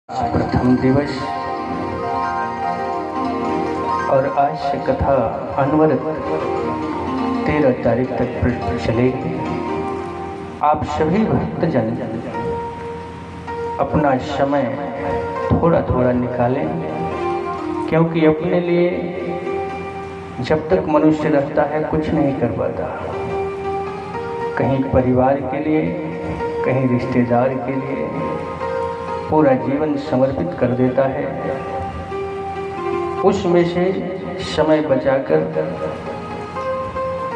प्रथम दिवस और आज से कथा अनवरत 13 तारीख तक चलेगी। आप सभी भक्तजन अपना समय थोड़ा थोड़ा निकालें, क्योंकि अपने लिए जब तक मनुष्य रहता है कुछ नहीं कर पाता। कहीं परिवार के लिए, कहीं रिश्तेदार के लिए पूरा जीवन समर्पित कर देता है। उसमें से समय बचाकर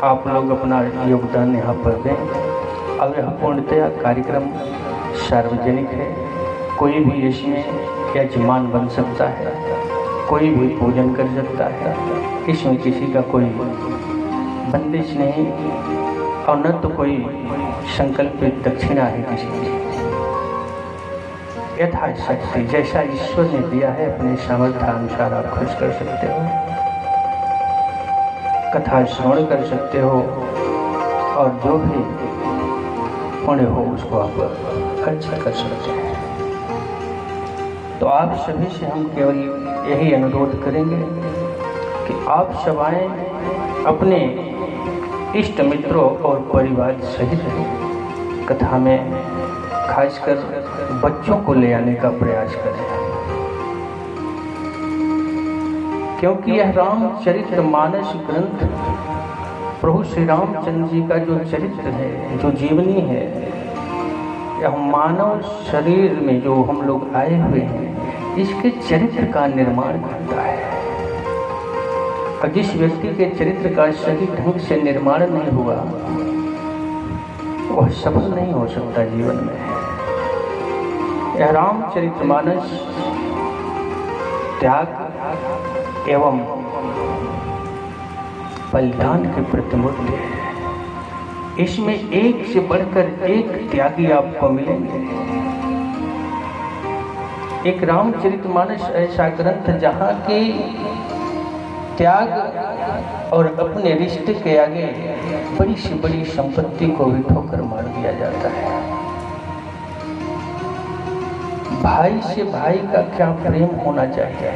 आप लोग अपना योगदान यहाँ पर दें। अब यह पूर्णतया कार्यक्रम सार्वजनिक है, कोई भी इसमें यजमान बन सकता है, कोई भी पूजन कर सकता है। इसमें किसी का कोई बंदिश नहीं और न तो कोई संकल्पित दक्षिणा है किसी की। यथाशक्ति जैसा ईश्वर ने दिया है अपने सामर्थ्य अनुसार आप खर्च कर सकते हो, कथा श्रवण कर सकते हो और जो भी पुण्य हो उसको आप खर्च कर सकते हैं। तो आप सभी से हम केवल यही अनुरोध करेंगे कि आप सब आए, अपने इष्ट मित्रों और परिवार सहित कथा में खासकर बच्चों को ले आने का प्रयास करें, क्योंकि यह रामचरितमानस ग्रंथ प्रभु श्री रामचंद्र जी का जो चरित्र है, जो जीवनी है, यह मानव शरीर में जो हम लोग आए हुए हैं इसके चरित्र का निर्माण करता है। और जिस व्यक्ति के चरित्र का सही ढंग से निर्माण नहीं हुआ वह सफल नहीं हो सकता जीवन में। यह रामचरितमानस त्याग एवं बलिदान की प्रतिमूर्ति है। इसमें एक से बढ़कर एक त्यागी आपको मिलेंगे। एक रामचरितमानस ऐसा ग्रंथ जहाँ की त्याग और अपने रिश्ते के आगे बड़ी से बड़ी संपत्ति को भी ठोकर मार दिया जाता है। भाई से भाई का क्या प्रेम होना चाहिए,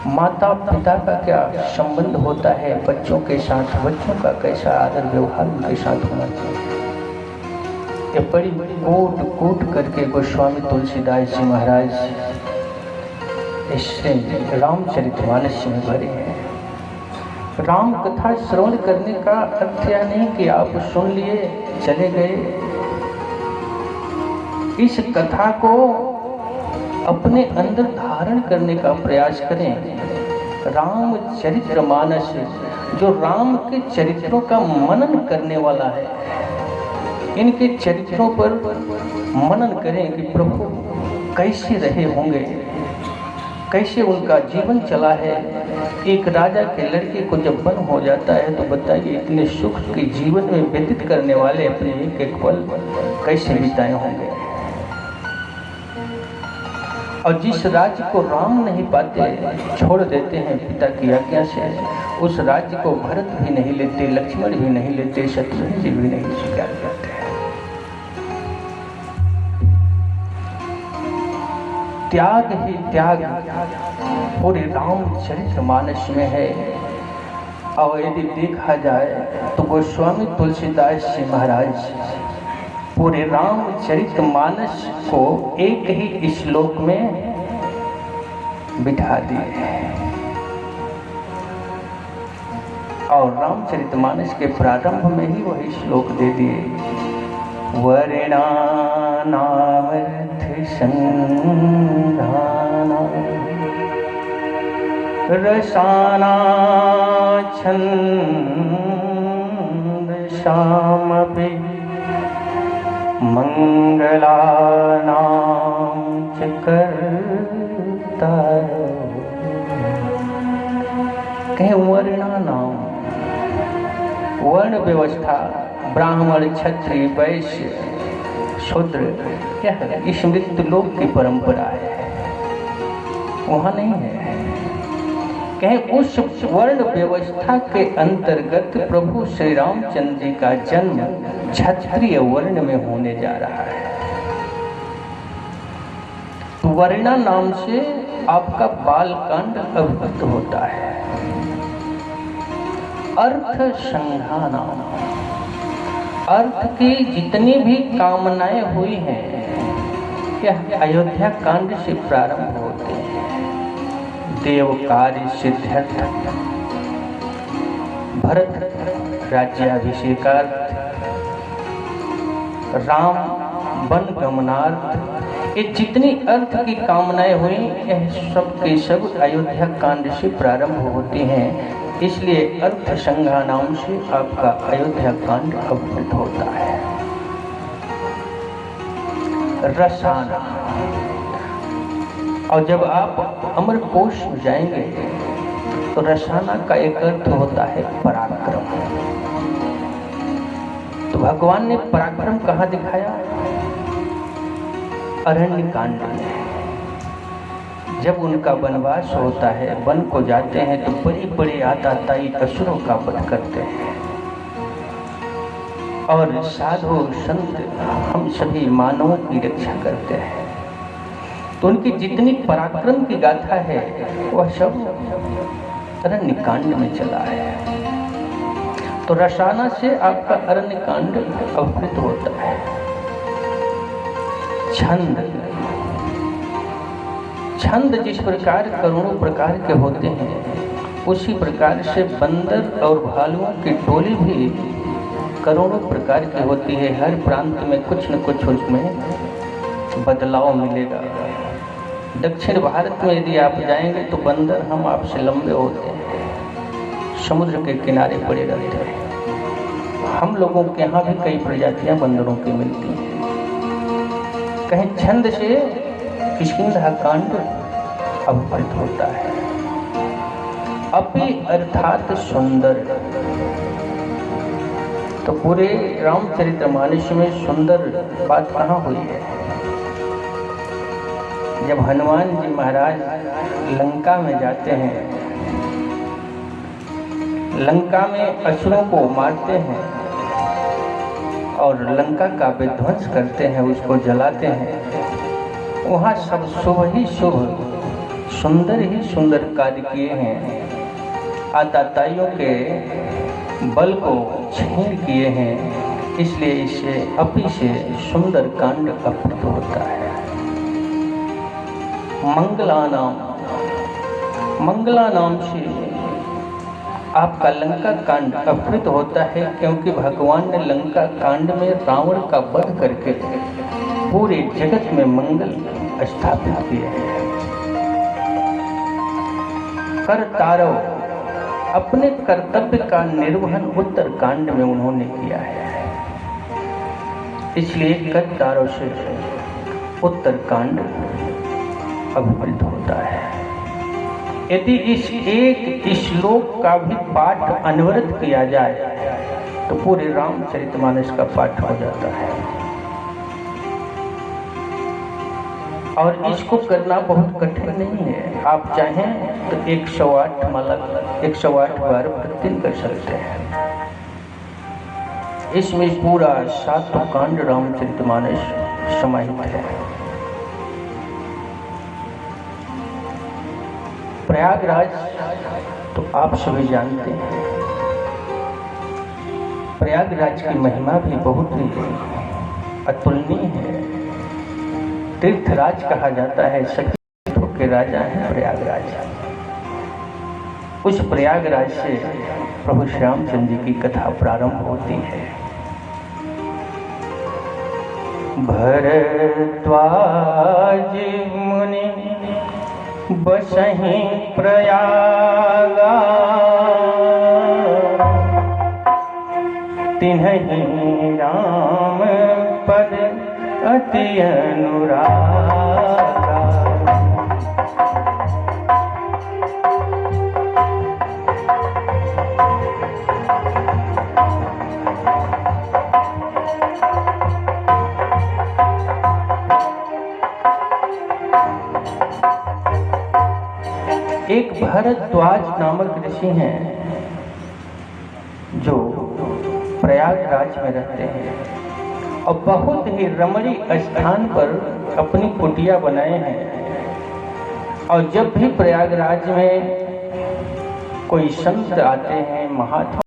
माता पिता का क्या संबंध होता है, बच्चों के साथ बच्चों का कैसा आदर व्यवहार उनके साथ होना चाहिए, ये बड़ी कोट कोट करके गोस्वामी तुलसीदास जी महाराज इससे रामचरितमानस में भरे हैं। राम कथा श्रवण करने का अर्थ यह नहीं कि आप सुन लिए चले गए। इस कथा को अपने अंदर धारण करने का प्रयास करें। रामचरितमानस जो राम के चरित्रों का मनन करने वाला है, इनके चरित्रों पर मनन करें कि प्रभु कैसे रहे होंगे, कैसे उनका जीवन चला है। एक राजा के लड़के को जब वन हो जाता है तो बताइए इतने सुख के जीवन में व्यतीत करने वाले अपने एक एक पल कैसे बिताए होंगे। और जिस राज्य को राम नहीं पाते, छोड़ देते हैं पिता की आज्ञा से, उस राज्य को भरत भी नहीं लेते, लक्ष्मण भी नहीं लेते, शत्रुघ्न जी भी नहीं स्वीकार करते। त्याग ही त्याग पूरे रामचरितमानस में है। और यदि देखा जाए तो गोस्वामी तुलसीदास जी महाराज पूरे रामचरितमानस को एक ही श्लोक में बिठा दिए और रामचरितमानस के प्रारंभ में ही वही श्लोक दे दिए, वर्णानामर्थ संधाना रसाना छंदसामपि मंगलानां च कर्ता। कहे वर्णानाम, वर्ण व्यवस्था, ब्राह्मण क्षत्रिय वैश्य शूद्र क्या है, इस मृत्यु लोक की परंपरा है, वहां नहीं है। कहें उस वर्ण व्यवस्था के अंतर्गत प्रभु श्री रामचंद्र जी का जन्म क्षत्रिय वर्ण में होने जा रहा है। सुवर्णा नाम से आपका बालकांड अभिव्यक्त होता है। अर्थ संघाना, अर्थ की जितनी भी कामनाएं हुई हैं यह अयोध्या कांड से प्रारंभ होते हैं। देव कार्य सिद्ध्यर्थ, भरत राज्याभिषेकार्थ, राम वन गमनार्थ, ये जितनी अर्थ की कामनाएं हुई यह सब के सब अयोध्या कांड से प्रारंभ होती हैं। इसलिए अर्थ संज्ञा नाम से आपका अयोध्या कांड अभिव्यक्त होता है। रसाना, और जब आप अमरकोश में जाएंगे तो रसाना का एक अर्थ होता है पराक्रम। तो भगवान ने पराक्रम कहाँ दिखाया? अरण्य कांड में। जब उनका वनवास होता है, वन को जाते हैं तो बड़ी बड़ी आताताई असुरों का वध करते हैं और साधु संत हम सभी मानवों की रक्षा करते हैं। तो उनकी जितनी पराक्रम की गाथा है वह सब अरण्य कांड में चला है। तो रसाना से आपका अरण्य कांड अवृत होता है। छंद, छंद जिस प्रकार करोड़ों प्रकार के होते हैं उसी प्रकार से बंदर और भालुओं की टोली भी करोड़ों प्रकार की होती है। हर प्रांत में कुछ न कुछ उसमें बदलाव मिलेगा। दक्षिण भारत में यदि आप जाएंगे तो बंदर हम आपसे लंबे होते हैं, समुद्र के किनारे पड़े रहते हैं। हम लोगों के यहाँ भी कई प्रजातियां बंदरों की मिलती हैं। कहीं छंद से किष्किंधा कांड अभिव्यक्त होता है। अपि अर्थात सुंदर, तो पूरे रामचरितमानस में सुंदर बात कहाँ हुई है? जब हनुमान जी महाराज लंका में जाते हैं, लंका में असुरों को मारते हैं और लंका का विध्वंस करते हैं, उसको जलाते हैं। वहाँ सब शुभ ही शुभ, सुंदर ही सुंदर कार्य किए हैं। आताताइयों के बल को छीन किए हैं। इसलिए इसे अपि से सुंदर कांड अभिव्यक्त होता है। मंगलानाम, मंगला नाम से आपका लंका कांड अभिव्यक्त होता है, क्योंकि भगवान ने लंका कांड में रावण का वध करके पूरे जगत में मंगल स्थापित किए हैं। कर्तारव, अपने कर्तव्य का निर्वहन उत्तर कांड में उन्होंने किया है। इसलिए कर्तारव से उत्तर कांड अभिव्यक्त होता है। यदि इस एक श्लोक का भी पाठ अनवरत किया जाए तो पूरे रामचरितमानस का पाठ हो जाता है। और इसको करना बहुत कठिन नहीं है। आप चाहें तो 108 माला 108 बार प्रतिदिन कर सकते हैं। इसमें पूरा 7 कांड रामचरितमानस समाहित है। प्रयागराज तो आप सभी जानते हैं। प्रयागराज की महिमा भी बहुत ही अतुलनीय है। तीर्थराज कहा जाता है, सखीयों के राजा हैं प्रयागराज। उस प्रयागराज से प्रभु श्री रामचंद्र जी की कथा प्रारंभ होती है। भरद्वाज मुनि बसहि प्रयागा, तिन्हि राम पद अति अनुरागा। एक भरद्वाज नामक ऋषि हैं जो प्रयागराज में रहते हैं और बहुत ही रमणीय स्थान पर अपनी कुटिया बनाए हैं। और जब भी प्रयागराज में कोई संत आते हैं, महात्मा